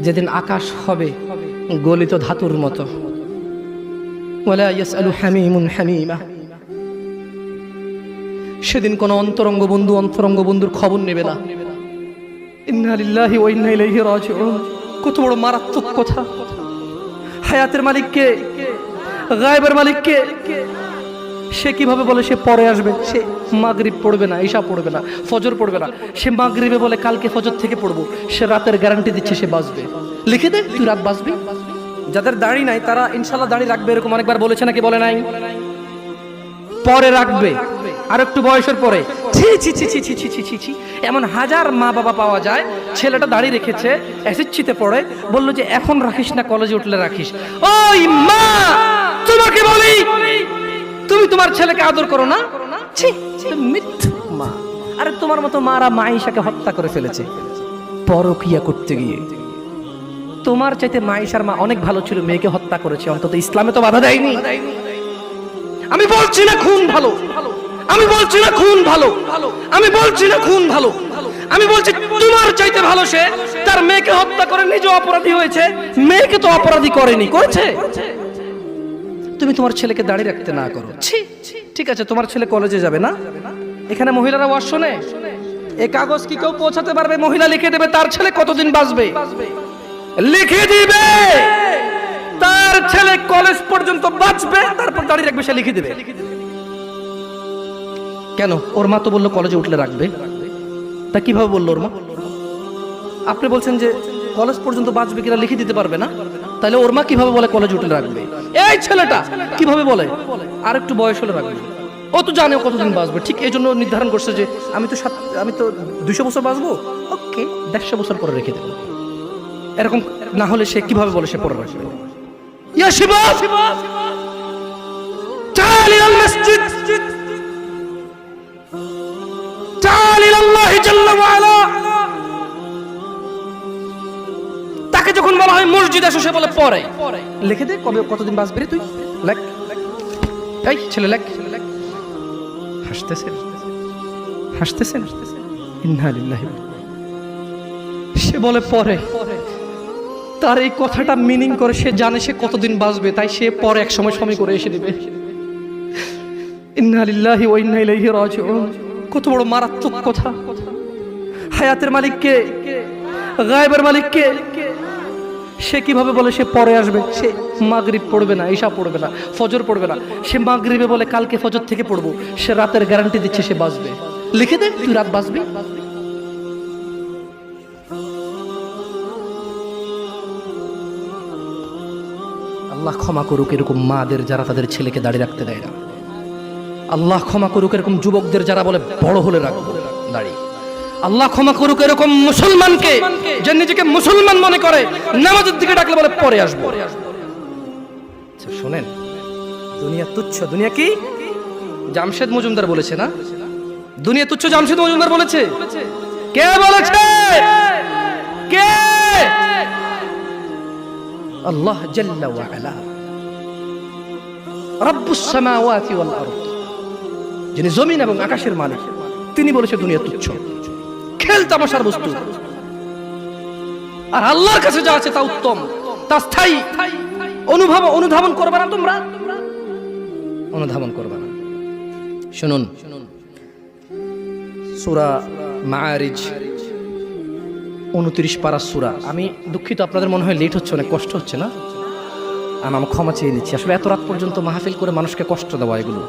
যেদিন আকাশ হবে গলিত ধাতুর মতো, ওয়ালা ইয়াসআলু হামিমুন হামিমা, সেদিন কোন অন্তরঙ্গ বন্ধুর খবর নেবে না। ইন্না লিল্লাহি ওয়া ইন্না ইলাইহি রাজিউন। কত বড় মারাত্মক কথা! হায়াতের মালিককে, গায়েবের মালিককে সে কিভাবে বলে সে পরে আসবে? সে মাগরিব পড়বে না, ঈশা পড়বে না, ফজর পড়বে না, সে মাগরিবে বলে কালকে ফজর থেকে পড়বো। সে রাতের গ্যারান্টি দিচ্ছে সে বাঁচবে। লিখে দে তুই রাত বাঁচবি। যাদের দাড়ি নাই তারা ইনশাল্লাহ দাড়ি রাখবে, এরকম অনেকবার বলেছে নাকি বলে নাই? পরে রাখবে, আর একটু বয়সের পরে। ছি ছি ছি ছি ছি ছি ছি ছি ছি, এমন হাজার মা বাবা পাওয়া যায়, ছেলেটা দাড়ি রেখেছে, এসএসসিতে পড়ে, বললো যে এখন রাখিস না, কলেজে উঠলে রাখিস। ওই মা, তোমাকে বলি, তুমি তোমার ছেলেকে আদর করো না? ছি, মিথ্যা মা। আরে তোমার মতো মারা মাইশাকে হত্যা করে ফেলেছে পরকিয়া করতে গিয়ে। তোমার চাইতে মাইশার মা অনেক ভালো ছিল, মেয়েকে হত্যা করেছে, অন্তত ইসলামে তো বাধা দেয়নি। আমি বলছি না খুন ভালো, আমি বলছি না খুন ভালো, আমি বলছি না খুন ভালো, আমি বলছি তোমার চাইতে ভালো সে তার মেয়েকে হত্যা করে নিজে অপরাধী হয়েছে, মেয়েকে তো অপরাধী করেনি, করেছে। তুমি তোমার ছেলেকে দাঁড়িয়ে রাখতে না করো। ঠিক আছে, তোমার ছেলে কলেজে যাবে না, এখানে মহিলারা ওয়াজ শোনে, এই কাগজ কি কেউ পৌঁছাতে পারবে? মহিলা লিখে দেবে তার ছেলে কতদিন বাঁচবে, লিখে দিবে তার ছেলে কলেজ পর্যন্ত বাঁচবে, তারপর দাঁড়িয়ে রাখবে, সে লিখে দেবে। কেন? ওর মা তো বললো কলেজে উঠলে রাখবে। তা কিভাবে বললো ওর মা? আপনি বলছেন যে কলেজ পর্যন্ত বাঁচবে, কিনা লিখে দিতে পারবে না, তাহলে ওর মা কিভাবে বলে কলেজে উঠলে রাখবে? এই ছেলেটা কিভাবে বলে আর একটু বয়স হলে রাখবে? ও তো জানে কতদিন বাঁচবে, ঠিক এই জন্য নির্ধারণ করছে যে আমি তো 200 বছর বাঁচবো, ওকে 150 বছর পরে রেখে দেবো। এরকম না হলে সে কিভাবে বলে সে পরে রাখবে? ইয়া শিবাব, তাআল ইলাল মসজিদ, তাআল ইলাল্লাহি জাল্লা ওয়া আলা। তাকে যখন বলা হয় মসজিদে এসে, সে বলে পরে। লিখে দে কবে কতদিন বাঁচবি রে তুই, লেখ। এই ছেলে লেখ। হাসতেছেন, হাসতেছেন। ইন্না লিল্লাহি। সে বলে পরে। তার এই কথাটা মিনিং করে সে জানে সে কতদিন বাঁচবে, তাই সে পরে এক সময় করে এসে দিবে। ইন্না লিল্লাহি ওয়া ইন্না ইলাইহি রাজিউন। কত বড় মারাত্মক কথা! হায়াতের মালিককে, গায়েবের মালিককে সে কিভাবে বলে সে পরে আসবে? সে মাগরিব পড়বে না, ঈশা পড়বে না, ফজর পড়বে না, সে মাগরিবে বলে কালকে ফজর থেকে পড়বো। সে রাতের গ্যারান্টি দিচ্ছে সে বাঁচবে। লিখে দে তুই রাত বাঁচবি। আল্লাহ ক্ষমা করুক এরকম মাদের যারা তাদের ছেলেকে দাঁড়িয়ে রাখতে দেয় না। আল্লাহ ক্ষমা করুক এরকম যুবকদের যারা বলে বড় হলে রাখবো দাড়ি। আল্লাহ ক্ষমা করুক এরকম মুসলমানকে যে নিজেকে মুসলমান মনে করে, নামাজের দিকে ডাকলে বলে পরে আসবো। শোনেন, দুনিয়া তুচ্ছ। দুনিয়া কি? জামশেদ মজুমদার বলেছে না, দুনিয়া তুচ্ছ। জামশেদ মজুমদার বলেছে। কে বলেছে? কে? আল্লাহ জাল্লা ওয়া আলা, রব্বুস সামাওয়াতি ওয়াল আরদ, যিনি জমিন এবং আকাশের মালিক, তিনি বলেছে দুনিয়া তুচ্ছ, খেল তামাশার বস্তু। আর আল্লাহর কাছে যা আছে তা উত্তম, তা স্থায়ী। অনুধাবন করবে না তোমরা, অনুধাবন করবে না। শুনুন, সূরা মাআরিজ 29 পারা সূরা। আমি দুঃখিত, আপনাদের মনে হয় লেট হচ্ছে, অনেক কষ্ট হচ্ছে না? আমি ক্ষমা চেয়ে নিচ্ছি। আসলে এত রাত পর্যন্ত মাহফিল করে মানুষকে কষ্ট দেওয়া, এগুলো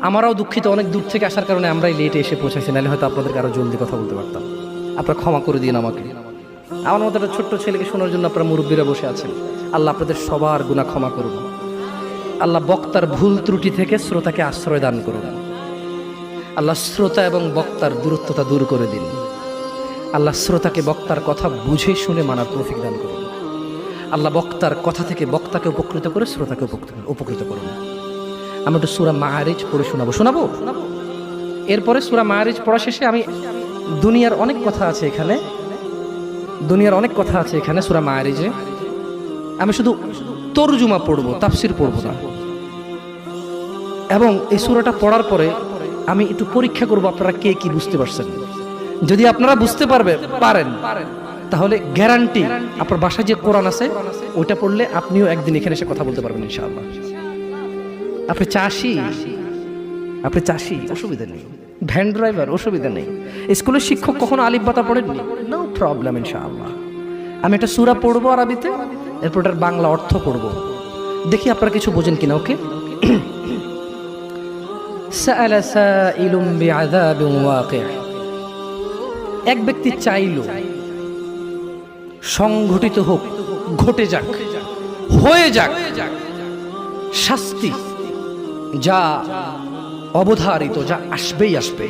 আমরাও দুঃখিত। অনেক দূর থেকে আসার কারণে আমরাই লেটে এসে পৌঁছাইছি, নাহলে হয়তো আপনাদেরকে আরো জলদি কথা বলতে পারতাম। আপনারা ক্ষমা করে দিন আমাকে। আমার মতো একটা ছোট্ট ছেলেকে শোনার জন্য আপনারা মুরব্বীরা বসে আছেন। আল্লাহ আপনাদের সবার গুনাহ ক্ষমা করুন। আল্লাহ বক্তার ভুল ত্রুটি থেকে শ্রোতাকে আশ্রয় দান করুন। আল্লাহ শ্রোতা এবং বক্তার দূরত্বতা দূর করে দিন। আল্লাহ শ্রোতাকে বক্তার কথা বুঝে শুনে মানার তৌফিক দান করুন। আল্লাহ বক্তার কথা থেকে বক্তাকে উপকৃত করে শ্রোতাকে উপকৃত করুন। আমি একটু সূরা মাআরিজ পড়ে শোনাবো। এরপরে সূরা মাআরিজ পড়া শেষে আমি দুনিয়ার অনেক কথা আছে এখানে, সূরা মাআরিজে আমি শুধু তরজুমা পড়বো, তাফসির পড়বো না। এবং এই সূরাটা পড়ার পরে আমি একটু পরীক্ষা করবো আপনারা কে কি বুঝতে পারছেন। যদি আপনারা বুঝতে পারেন তাহলে গ্যারান্টি আপনার বাসায় যে কোরআন আছে ওইটা পড়লে আপনিও একদিন এখানে এসে কথা বলতে পারবেন ইনশাআল্লাহ। আপনি চাষি অসুবিধা নেই, ভ্যান ড্রাইভার অসুবিধা নেই, স্কুলের শিক্ষক কখনো আলিফ বাতা পড়েননি, নো প্রবলেম ইনশাআল্লাহ। আমি একটা সূরা পড়বো আরবিতে, এরপর এটার বাংলা অর্থ পড়বো, দেখি আপনারা কিছু বোঝেন কিনা। ওকে। সাআলা সাইলুম বিআযাবিন ওয়াকি', এক ব্যক্তি চাইল সংঘটিত হোক, ঘটে যাক, হয়ে যাক শাস্তি, যা অবধারিত, যা আসবেই আসবে।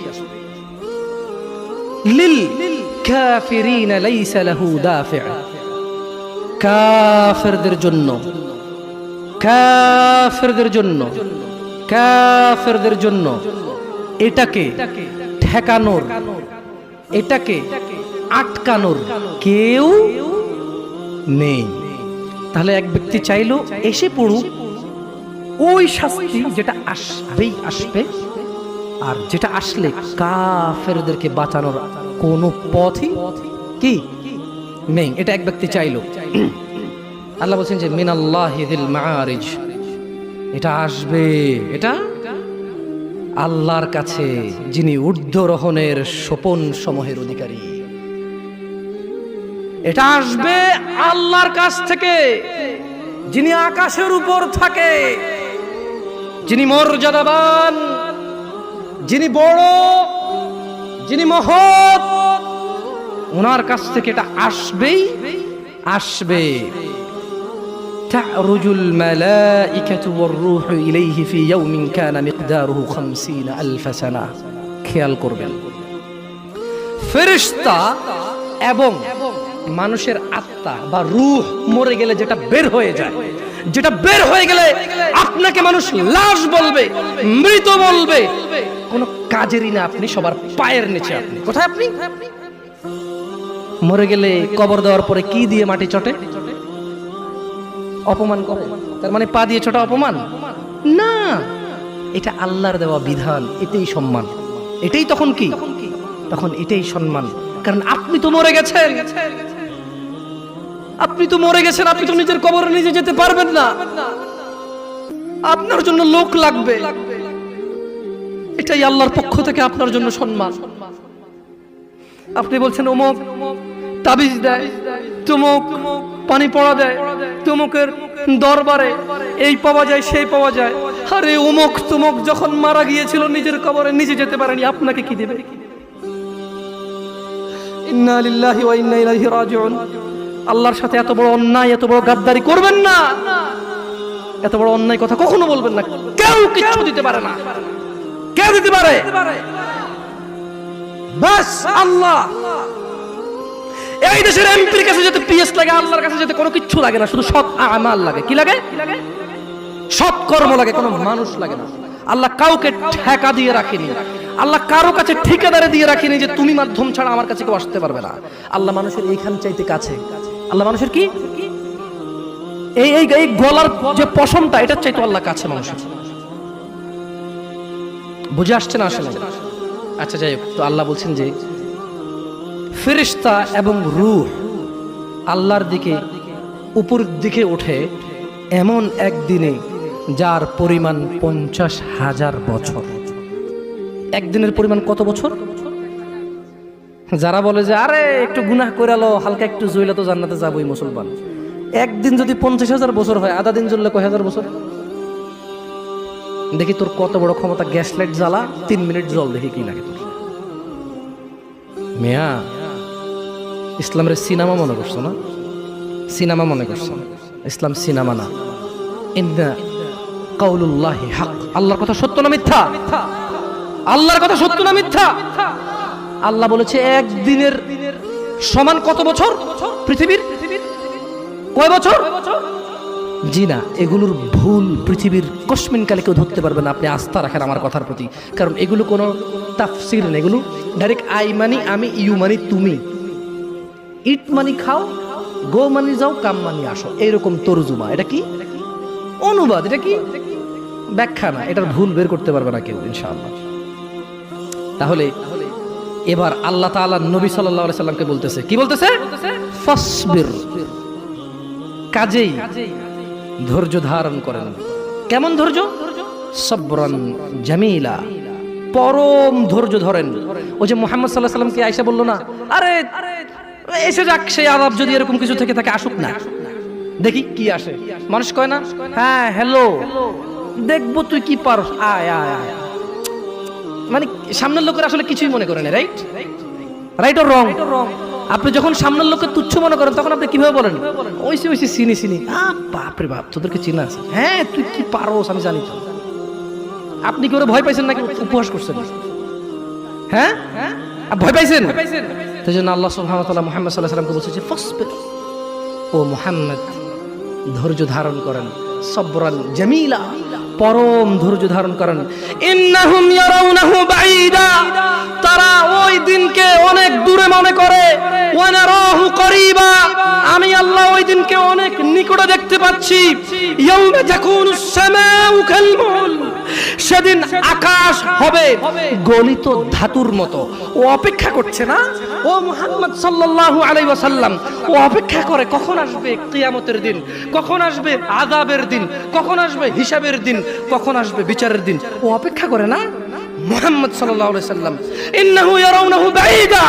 লিল কাফিরিন লাইসা লাহু দাফি', কাফেরদের জন্য, কাফেরদের জন্য, কাফেরদের জন্য এটাকে ঠেকানোর, এটাকে আটকানোর কেউ নেই। তাহলে এক ব্যক্তি চাইলো এসে পড়ুক ওই শাস্তি যেটা আসবেই আসবে, আর যেটা আসলে কাফেরদেরকে বাঁচানোর কোনো পথই কি নেই, এটা এক ব্যক্তি চাইলো। আল্লাহ বলছেন যে মিনাল্লাহি যিল মাআরিজ, এটা আসবে, এটা আল্লাহর কাছে যিনি ঊর্ধ্বরোহণের সোপন সমূহের অধিকারী, এটা আসবে আল্লাহর কাছ থেকে যিনি আকাশের উপর থাকে, যিনি মর্যাদাবান, যিনি বড়, যিনি মহৎ, ওনার কাছ থেকে এটা আসবেই আসবে। তা'রুজুল মালাইকাতু ওয়ার রূহু ইলাইহি ফি ইয়াউমিন কানা মিকদারুহু 50 আলফ সানা। খেয়াল করবেন, ফেরেশতা এবং মানুষের আত্মা বা রূহ মরে গেলে যেটা বের হয়ে যায়, যেটা বের হয়ে গেলে আপনাকে মানুষ লাশ বলবে, মৃত বলবে, কোনো কাজেরই না আপনি, সবার পায়ের নিচে আপনি। কোথায় আপনি? মরে গেলে কবর দেওয়ার পরে কি দিয়ে মাটি চটে? অপমান করে, তার মানে পা দিয়ে ছোটা অপমান না, এটা আল্লাহর দেওয়া বিধান, এটাই সম্মান, এটাই তখন কি, তখন এটাই সম্মান। কারণ আপনি তো মরে গেছেন, আপনি তো মরে গেছেন, আপনি তো নিজের কবরে নিজে যেতে পারবেন না, আপনার জন্য লোক লাগবে, এটাই আল্লাহর পক্ষ থেকে আপনার জন্য সম্মান। আপনি বলছেন অমুক তাবিজ দেয়, তমুক পানি পড়া দেয়, তমুকের দরবারে এই পাওয়া যায় সেই পাওয়া যায়। আরে অমুক তমুক যখন মারা গিয়েছিল নিজের কবরে নিজে যেতে পারেনি, আপনাকে কি দেবে? ইন্না লিল্লাহি ওয়া ইন্না ইলাইহি রাজিউন। আল্লাহর সাথে এত বড় অন্যায়, এত বড় গাদ্দারি করবেন না, এত বড় অন্যায় কথা কখনো বলবেন না। কেউ কিচ্ছু দিতে পারে না, কেউ দিতে পারে বাস আল্লাহ। এই দেশের এমপির কাছে যেতে পিএস লাগে, আল্লাহর কাছে যেতে কোনো কিচ্ছু লাগে না, শুধু সৎ আমাল লাগে। কি লাগে? সৎ কর্ম লাগে, কোনো মানুষ লাগে না। আল্লাহ কাউকে ঠেকা দিয়ে রাখেনি, আল্লাহ কারো কাছে ঠিকাদারে দিয়ে রাখেনি যে তুমি মাধ্যম ছাড়া আমার কাছে কেউ আসতে পারবে না। আল্লাহ মানুষের এইখান চাইতে কাছে, আল্লাহ মানুষের কি এই এই এই গলার যে পশমটা, এটার চাইতে আল্লাহ কাছে মানুষের। বুঝে আসছে না? আসলে আচ্ছা যাই হোক, তো আল্লাহ বলছেন যে ফেরেশতা এবং রূহ আল্লাহর দিকে উপর দিকে ওঠে এমন একদিনে যার পরিমাণ 50,000 বছর। একদিনের পরিমাণ কত বছর? যারা বলে যে আরে একটু গুনাহ করালো, হালকা একটু জইলে তো জান্নাতে যাবোই মুসলমান, একদিন যদি 50,000 বছর হয়, আধা দিন জ্বললে কয় হাজার বছর? দেখি তোর কত বড় ক্ষমতা, গ্যাস লাইট জ্বালা 3 মিনিট জল, দেখি কি লাগে তোর। মিয়া ইসলামের সিনেমা মনে করছো না? সিনেমা মনে করছো? ইসলাম সিনেমা না। ইন্না কাউলুল্লাহি হক, আল্লাহর কথা সত্য না মিথ্যা? আল্লাহর কথা সত্য না মিথ্যা? আল্লাহ বলেছে একদিনের সমান কত বছর পৃথিবীর? কয় বছর? জি না, এগুলোর ভুল পৃথিবীর কসমিন কালে কেউ ধরতে পারবে না। আপনি আস্থা রাখেন আমার কথার প্রতি, কারণ এগুলো কোনো তাফসির নেই, এগুলো ডাইরেক্ট আই মানি আমি, ইউ মানি তুমি, ইট মানি খাও, গো মানি যাও, কাম মানি আসো, এইরকম তরজুমা। এটা কি অনুবাদ, এটা কি ব্যাখ্যা না, এটার ভুল বের করতে পারবে না কেউ ইনশাআল্লাহ। তাহলে এবার আল্লাহ তাআলা নবী সাল্লাল্লাহু আলাইহি সাল্লামকে বলতেছে, কি বলতেছে? ফাসবির, কাজেই ধৈর্য ধারণ করেন। কেমন ধৈর্য? সবরান জামিলা, পরম ধৈর্য ধরেন। ওই যে মুহাম্মদ সাল্লাল্লাহু আলাইহি সাল্লামকে আয়েশা বলল না, আরে এসে যাক সেই আযাব, যদি এরকম কিছু থেকে থাকে আসুক না, দেখি কি আসে। মানুষ কয় না, হ্যাঁ হ্যালো দেখবো তুই কি পারস, আয় আয় আয়। মানে সামনের লোকের আসলে কিছুই মনে করে না, রাইট? Right or wrong? আপনি যখন সামনের লোককে তুচ্ছ মনে করেন তখন আপনি কিভাবে বলেন, ওইসি ওইসি চিনি চিনি, বাপরে বাপ তোদেরকে চিনা আছে, হ্যাঁ তুই কি পারোস আমি জানি তো। আপনি কি ওরা ভয় পাইছেন নাকি উপহাস করছেন? হ্যাঁ ভয় পাইছেন? সেই জন্য আল্লাহ সুবহানাহু ওয়া তাআলা মুহাম্মদ সাল্লাল্লাহু আলাইহি ওয়াসাল্লামকে বলছে ফাসবির, ও মুহাম্মদ ধৈর্য ধারণ করেন, সবরান জামিলা, পরম ধৈর্য ধারণ করেন। ইন্নাহুম ইয়ারাউনাহু বাঈদা, তারা ওই দিনকে অনেক দূরে মনে করে, ওয়া নারাহু করিবা, আমি আল্লাহ ওই দিনকে অনেক নিকটে দেখতে পাচ্ছি। ইয়াউমা তাকুনুস সামাউ কাল মুল, সেদিন আকাশ হবে গলিত ধাতুর মতো। ও অপেক্ষা করছে না, ও মুহাম্মদ সাল্লাল্লাহু আলাইহি ওয়াসাল্লাম, ও অপেক্ষা করে কখন আসবে কিয়ামতের দিন, কখন আসবে আযাবের দিন, কখন আসবে হিসাবের দিন, কখন আসবে বিচারের দিন। ও অপেক্ষা করে না মুহাম্মদ সাল্লাল্লাহু আলাইহি ওয়াসাল্লাম। ইন্নাহু ইয়ারাউনাহু বাঈদা,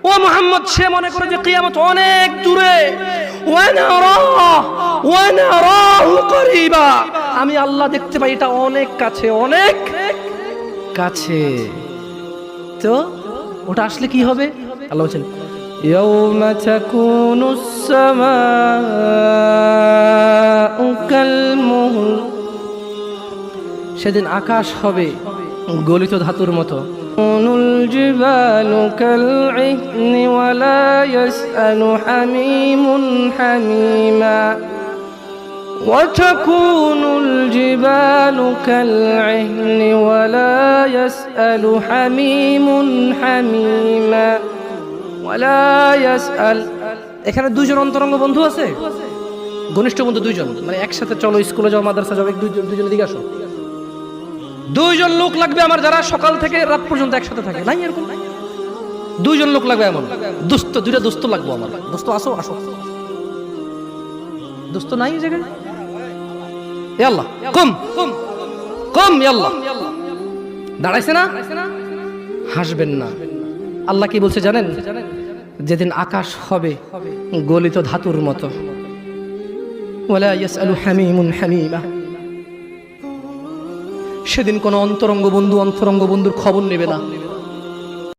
ও মুহাম্মদ সে মনে করে যে কিয়ামত অনেক দূরে। ওয়া নারাহু করিবা, আমি আল্লাহ দেখতে পাই এটা অনেক কাছে, অনেক কাছে। তো ওটা আসলে কি হবে? আল্লাহ বলেন ইয়াউমা তাকুনুস সামাউ কাল মুহল, সেদিন আকাশ হবে গলিত ধাতুর মতো। নুল জিবালু কাল ইহনি ওয়া লা ইয়াসআলু হামিমুন হামিমা, ওয়া তাকুনুল জিবালু কাল ইহনি ওয়া লা ইয়াসআলু হামিমুন হামিমা, ওয়া লা ইয়াসআল। এখানে দুইজন অন্তরঙ্গ বন্ধু আছে, ঘনিষ্ঠ বন্ধু দুইজন, মানে একসাথে চলো স্কুলে যাও মাদ্রাসা যাও, দুইজন দিকে আসো। দুইজন লোক লাগবে আমার, যারা সকাল থেকে রাত পর্যন্ত একসাথে থাকে, নাই এরকম দুইজন লোক লাগবে এমন দোস্ত, দুইটা দোস্ত লাগবে আমার। দোস্ত আসো আসো, দোস্ত নাই এই জায়গায়? এ আল্লাহ কম কম কম, এ আল্লাহ দাঁড়াইছে না, হাসবেন না। আল্লাহ কি বলছে জানেন? যেদিন আকাশ হবে গলিত ধাতুর মতো, ওয়ালা ইয়াসআলু হামিমুন হামিমা, সেদিন কোন অন্তরঙ্গ বন্ধু অন্তরঙ্গ বন্ধুর খবর নেবে না।